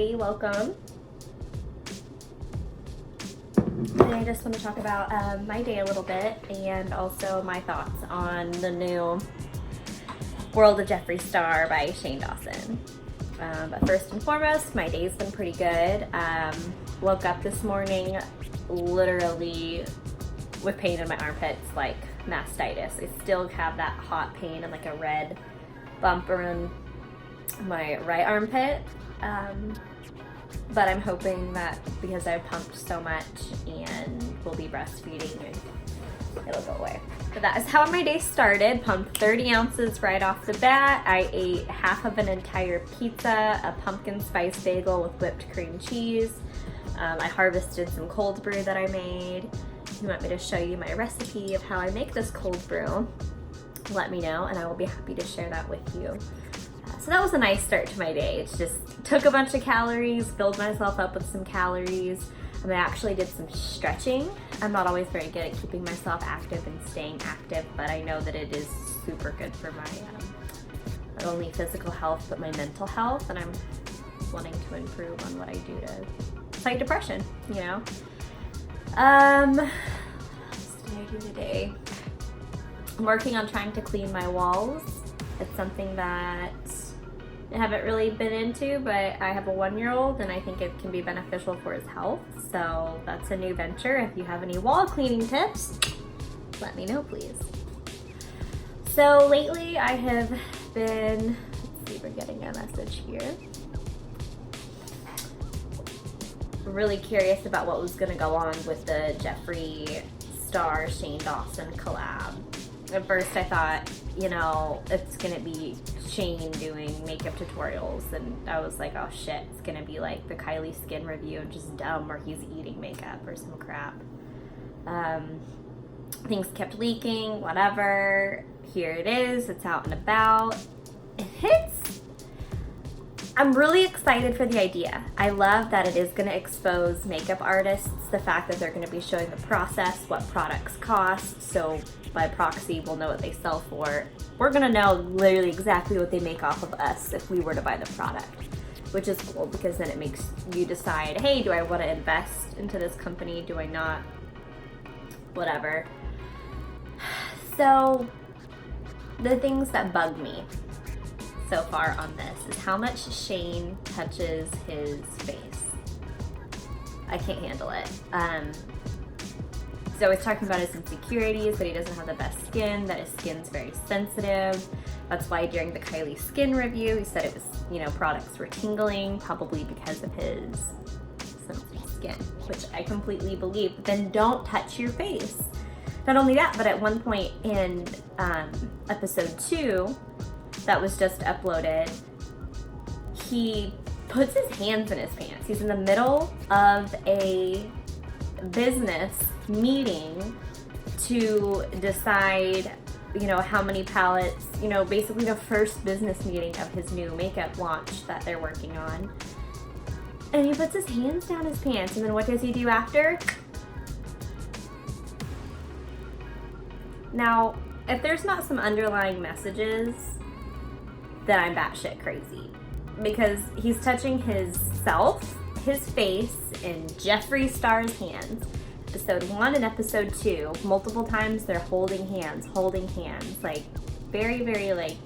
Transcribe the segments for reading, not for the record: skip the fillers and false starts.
everybody, welcome. Today I just want to talk about my day a little bit and also my thoughts on the new World of Jeffree Star by Shane Dawson. But first and foremost, my day's been pretty good. Woke up this morning literally with pain in my armpits, like mastitis. I still have that hot pain and like a red bump around my right armpit. But I'm hoping that because I've pumped so much and will be breastfeeding, it'll go away. But that is how my day started. Pumped 30 ounces right off the bat. I ate half of an entire pizza, a pumpkin spice bagel with whipped cream cheese. I harvested some cold brew that I made. If you want me to show you my recipe of how I make this cold brew, let me know and I will be happy to share that with you. So that was a nice start to my day. It just took a bunch of calories, filled myself up with some calories, and I actually did some stretching. I'm not always very good at keeping myself active and staying active, but I know that it is super good for my not only physical health, but my mental health, and I'm wanting to improve on what I do to fight depression, you know? What else did I do today? I'm working on trying to clean my walls. It's something that I haven't really been into, but I have a 1-year-old and I think it can be beneficial for his health. So that's a new venture. If you have any wall cleaning tips, let me know, please. So lately I have been, let's see, we're getting a message here. Really curious about what was gonna go on with the Jeffree Star Shane Dawson collab. At first I thought, you know, it's gonna be Shane doing makeup tutorials, and I was like, oh shit, it's gonna be like the Kylie skin review and just dumb where he's eating makeup or some crap. Things kept leaking, whatever. Here it is, it's out and about. I'm really excited for the idea. I love that it is gonna expose makeup artists, the fact that they're gonna be showing the process, what products cost, so by proxy we'll know what they sell for. We're gonna know literally exactly what they make off of us if we were to buy the product, which is cool because then it makes you decide, hey, do I wanna invest into this company? Do I not? Whatever. So the things that bug me so far on this is how much Shane touches his face. I can't handle it. He's always talking about his insecurities, that he doesn't have the best skin, that his skin's very sensitive. That's why during the Kylie skin review, he said it was, you know, products were tingling, probably because of his sensitive skin, which I completely believe. But then don't touch your face. Not only that, but at one point in episode 2, that was just uploaded, he puts his hands in his pants. He's in the middle of a business meeting to decide, you know, how many palettes, you know, basically the first business meeting of his new makeup launch that they're working on. And he puts his hands down his pants, and then what does he do after? Now, if there's not some underlying messages, then I'm batshit crazy. Because he's touching his self, his face, in Jeffree Star's hands. Episode 1 and episode 2, multiple times they're holding hands, like very, very like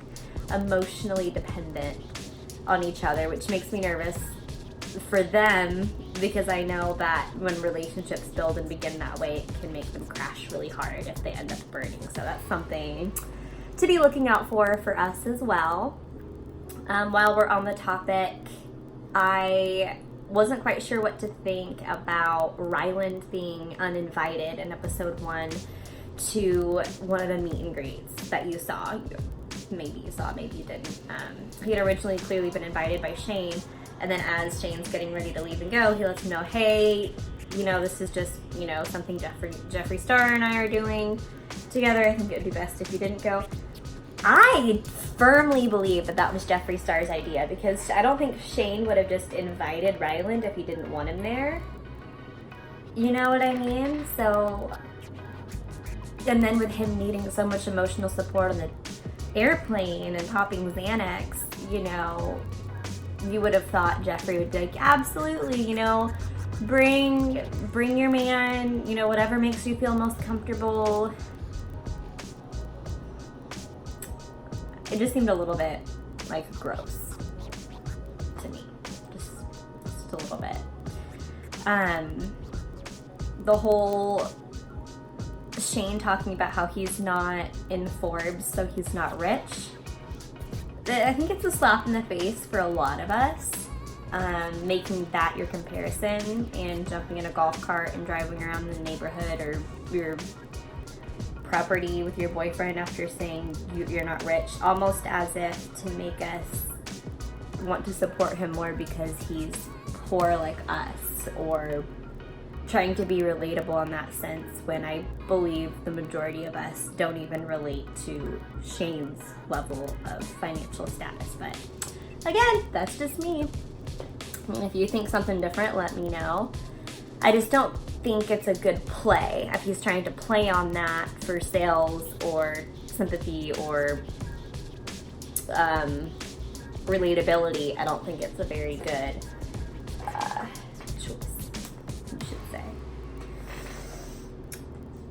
emotionally dependent on each other, which makes me nervous for them because I know that when relationships build and begin that way, it can make them crash really hard if they end up burning. So that's something to be looking out for us as well. While we're on the topic, I wasn't quite sure what to think about Ryland being uninvited in episode 1 to one of the meet and greets that you saw. Maybe you saw, maybe you didn't. He had originally clearly been invited by Shane, and then as Shane's getting ready to leave and go, he lets him know, hey, you know, this is just, you know, something Jeffree Star and I are doing together. I think it would be best if you didn't go. I firmly believe that that was Jeffree Star's idea, because I don't think Shane would have just invited Ryland if he didn't want him there. You know what I mean? So, and then with him needing so much emotional support on the airplane and popping Xanax, you know, you would have thought Jeffree would be like, absolutely, you know, bring your man, you know, whatever makes you feel most comfortable. It just seemed a little bit like gross to me, just a little bit. The whole Shane talking about how he's not in Forbes, so he's not rich. I think it's a slap in the face for a lot of us, making that your comparison and jumping in a golf cart and driving around the neighborhood or your property with your boyfriend after saying you're not rich, almost as if to make us want to support him more because he's poor like us, or trying to be relatable in that sense, when I believe the majority of us don't even relate to Shane's level of financial status. But again, that's just me. And if you think something different, let me know. I just don't think it's a good play if he's trying to play on that for sales or sympathy or relatability. I don't think it's a very good choice, you should say.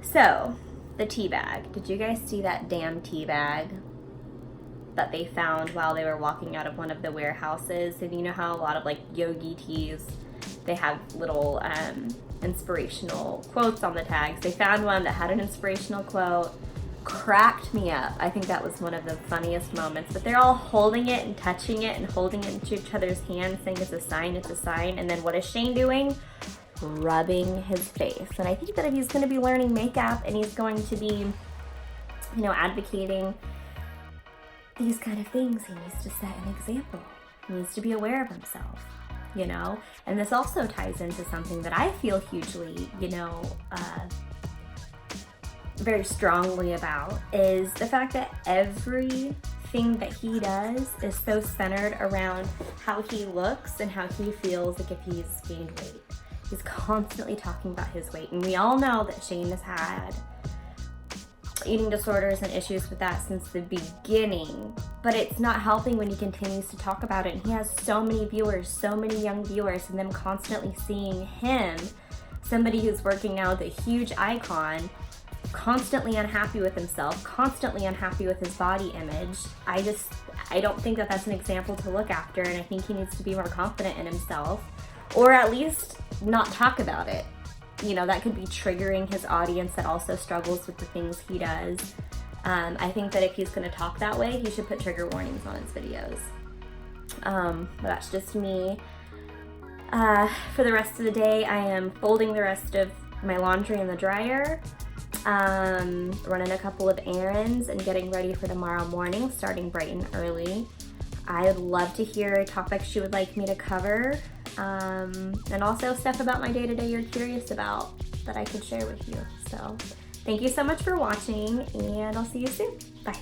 So, the tea bag. Did you guys see that damn tea bag that they found while they were walking out of one of the warehouses? And you know how a lot of like yogi teas, they have little inspirational quotes on the tags. They found one that had an inspirational quote. Cracked me up. I think that was one of the funniest moments. But they're all holding it and touching it and holding it into each other's hands, saying it's a sign, it's a sign. And then what is Shane doing? Rubbing his face. And I think that if he's going to be learning makeup and he's going to be, you know, advocating these kind of things, he needs to set an example. He needs to be aware of himself, you know? And this also ties into something that I feel hugely, you know, very strongly about, is the fact that everything that he does is so centered around how he looks and how he feels like if he's gained weight. He's constantly talking about his weight. And we all know that Shane has had eating disorders and issues with that since the beginning, but it's not helping when he continues to talk about it. And he has so many viewers, so many young viewers, and them constantly seeing him, somebody who's working now with a huge icon, constantly unhappy with himself, constantly unhappy with his body image. I don't think that that's an example to look after, and I think he needs to be more confident in himself, or at least not talk about it. You know, that could be triggering his audience that also struggles with the things he does. I think that if he's going to talk that way, he should put trigger warnings on his videos. But that's just me. For the rest of the day, I am folding the rest of my laundry in the dryer, running a couple of errands, and getting ready for tomorrow morning, starting bright and early. I'd love to hear topics you would like me to cover, and also stuff about my day-to-day you're curious about that I could share with you. So thank you so much for watching, and I'll see you soon. Bye.